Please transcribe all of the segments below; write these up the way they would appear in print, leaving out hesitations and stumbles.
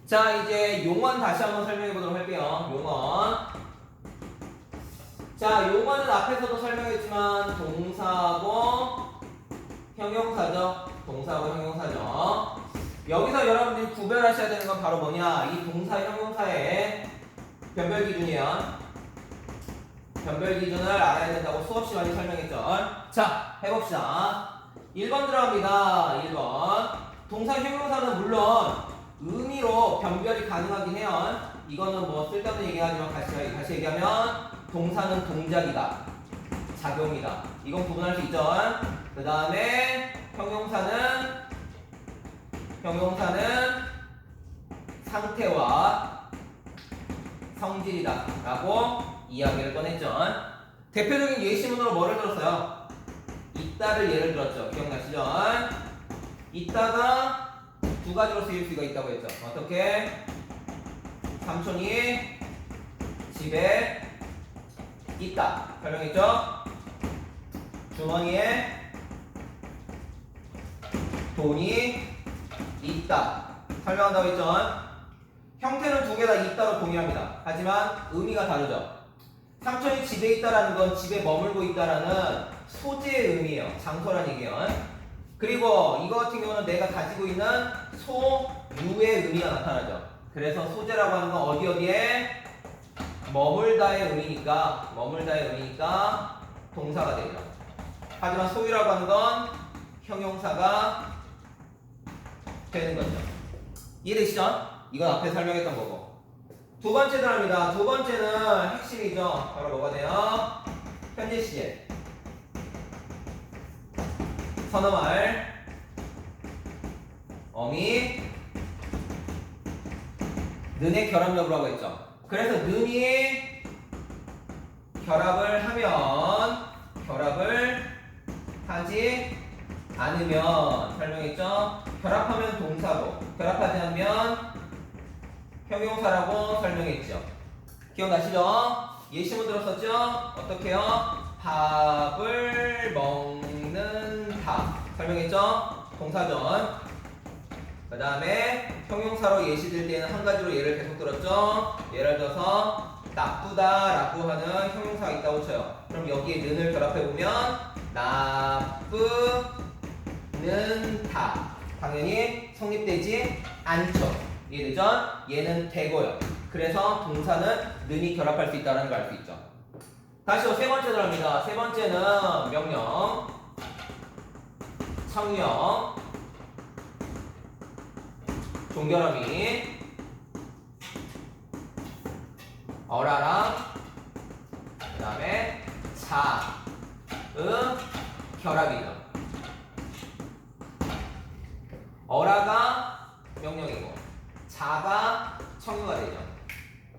자, 이제 용언 다시 한번 설명해 보도록 할게요. 용언. 자, 용언은 앞에서도 설명했지만 동사고 형용사죠. 동사고 형용사죠. 여기서 여러분들이 구별하셔야 되는 건 바로 뭐냐? 이 동사 형용사의 변별 기준이야. 변별 기준을 알아야 된다고 수업 시간에 설명했죠. 자, 해봅시다. 1번 들어갑니다. 1번. 동사 형용사는 물론 의미로 변별이 가능하긴 해요. 이거는 뭐 쓸데없는 얘기하지만 다시 얘기하면 동사는 동작이다. 작용이다. 이건 구분할 수 있죠. 그 다음에 형용사는 상태와 성질이다 라고 이야기를 꺼냈죠. 대표적인 예시문으로 뭐를 들었어요? 있다를 예를 들었죠. 기억나시죠? 있다가 두 가지로 쓰일 수가 있다고 했죠. 어떻게? 삼촌이 집에 있다. 설명했죠? 주머니에 돈이 있다. 설명한다고 했죠? 형태는 두 개 다 있다로 동일합니다. 하지만 의미가 다르죠. 삼촌이 집에 있다라는 건 집에 머물고 있다라는 소재의 의미예요. 장소란 얘기예요. 그리고 이거 같은 경우는 내가 가지고 있는 소유의 의미가 나타나죠. 그래서 소재라고 하는 건 어디에 머물다의 의미니까 동사가 되죠. 하지만 소유라고 하는 건 형용사가 되는 거죠. 이해되시죠? 이건 앞에 설명했던 거고. 두 번째 들어갑니다. 두 번째는 핵심이죠. 바로 뭐가 돼요? 현재 시제. 선어말, 어미, 는의 결합 여부라고 했죠. 그래서 는이 결합을 하지 않으면 설명했죠. 결합하면 동사고, 결합하지 않으면 형용사라고 설명했죠. 기억나시죠? 예시문 들었었죠? 어떻게요? 밥을 먹는다. 설명했죠? 동사죠. 그 다음에 형용사로 예시 들 때는 한 가지로 예를 계속 들었죠? 예를 들어서 나쁘다라고 하는 형용사가 있다고 쳐요. 그럼 여기에 는을 결합해보면 나쁘는다. 당연히 성립되지 않죠. 이해되죠? 얘는 되고요. 그래서 동사는 는이 결합할 수 있다는 걸 알 수 있죠. 다시 세 번째 들어갑니다. 세 번째는 명령, 청령, 종결함이 어라랑 그 다음에 자의 결합이죠. 어라가 명령이고 자가 청유가 되죠.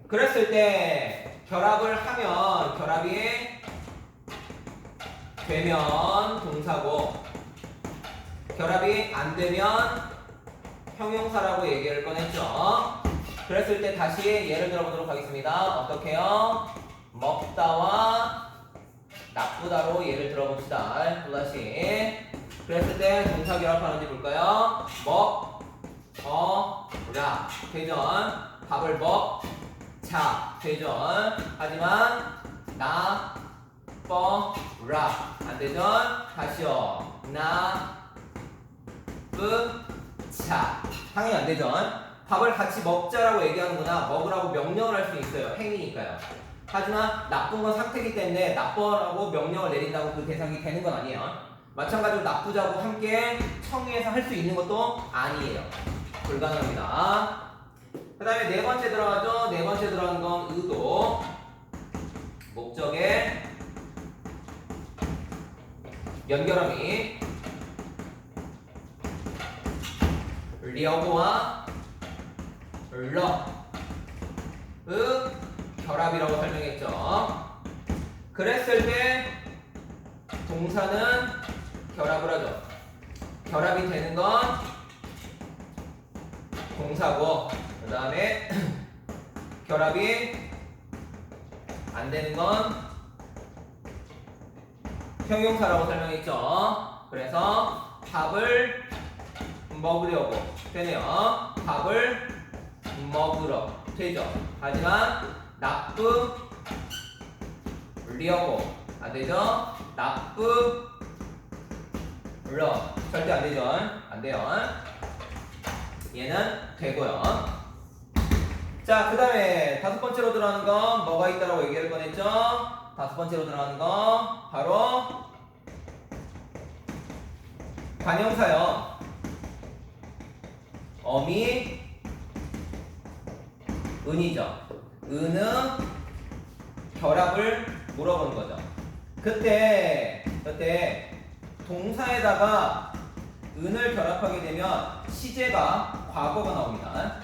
그랬을 때 결합이 되면 동사고 결합이 안 되면 형용사라고 얘기를 꺼냈죠. 그랬을 때 다시 예를 들어보도록 하겠습니다. 어떻게요? 먹다와 나쁘다로 예를 들어봅시다. 또다시. 그랬을 때 동사 결합하는지 볼까요? 먹어라 되전. 밥을 먹자 되전. 하지만 나뻐라 안 되전. 다시요. 나쁘자 당연히 안 되죠. 밥을 같이 먹자라고 얘기하는구나. 먹으라고 명령을 할 수 있어요. 행위니까요. 하지만 나쁜 건 상태이기 때문에 나쁘라고 명령을 내린다고 그 대상이 되는 건 아니에요. 마찬가지로 나쁘자고 함께 청유해서 할 수 있는 것도 아니에요. 불가능합니다. 그 다음에 네 번째 들어가죠. 네 번째 들어가는 건 의도, 목적의 연결함이 려고와 러의 결합이라고 설명했죠. 그랬을 때 동사는 결합을 하죠. 결합이 되는 건 동사고 그 다음에 결합이 안 되는 건 형용사라고 설명했죠. 그래서 밥을 먹으려고 되네요. 밥을 먹으러 되죠. 하지만 나쁘 려고 안 되죠. 나쁘 러 절대 안 되죠. 안 돼요. 얘는 되고요. 자, 그 다음에 다섯 번째로 들어가는 건 뭐가 있다라고 얘기할 뻔했죠. 다섯 번째로 들어가는 건 바로 관형사요. 어미 은이죠. 은은 결합을 물어보는 거죠. 그때 동사에다가 은을 결합하게 되면 시제가 과거가 나옵니다.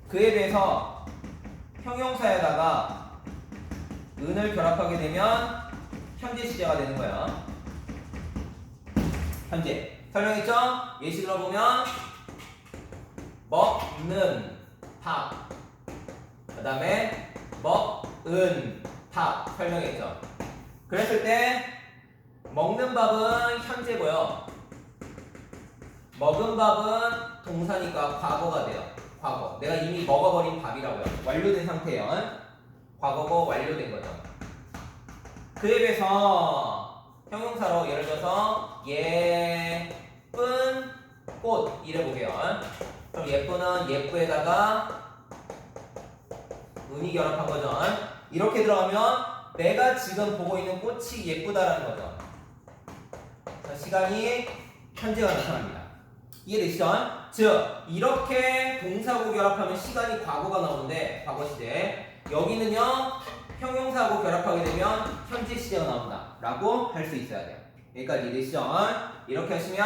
그에 비해서 형용사에다가 은을 결합하게 되면 현재 시제가 되는 거예요. 현재 설명했죠? 예시 들어보면 먹는 밥, 그 다음에 먹은 밥 설명했죠. 그랬을 때 먹는 밥은 현재고요. 먹은 밥은 동사니까 과거가 돼요. 과거. 내가 이미 먹어버린 밥이라고요. 완료된 상태예요. 과거고 완료된 거죠. 그에 비해서 형용사로 예를 들어서 예쁜 꽃 이래 보게요. 그럼 예쁘는 예쁘에다가 은이 결합한 거죠. 이렇게 들어가면 내가 지금 보고 있는 꽃이 예쁘다라는 거죠. 시간이 현재가 나타납니다. 이해되시죠? 즉 이렇게 동사하고 결합하면 시간이 과거가 나오는데 과거 시제, 여기는요 형용사하고 결합하게 되면 현재 시제가 나온다 라고 할 수 있어야 돼요. 여기까지 이해되시죠? 이렇게 하시면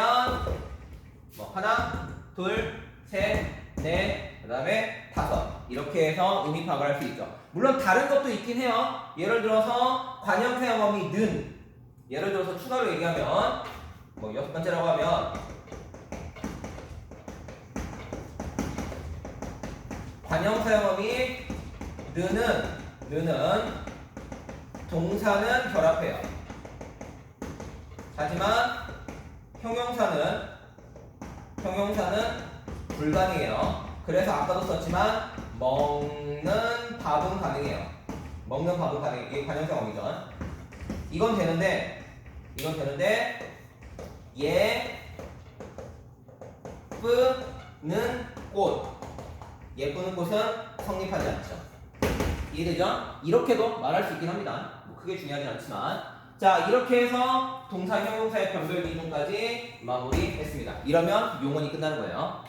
뭐 하나, 둘, 셋, 넷, 그 다음에 다섯 이렇게 해서 의미 파악을 할 수 있죠. 물론 다른 것도 있긴 해요. 예를 들어서 관형사 영어미 는, 예를 들어서 추가로 얘기하면 뭐 여섯 번째라고 하면 관형사 영어미 느는 동사는 결합해요. 하지만 형용사는 불가능해요. 그래서 아까도 썼지만 먹는 밥은 가능해요. 먹는 밥은 가능해요. 이게 관형사 영어미죠. 이건 되는데 예쁘는 꽃, 예쁘는 꽃은 성립하지 않죠. 이해되죠? 이렇게도 말할 수 있긴 합니다. 뭐 크게 중요하진 않지만. 자, 이렇게 해서 동사 형용사의 변별 기준까지 마무리했습니다. 이러면 용언이 끝나는 거예요.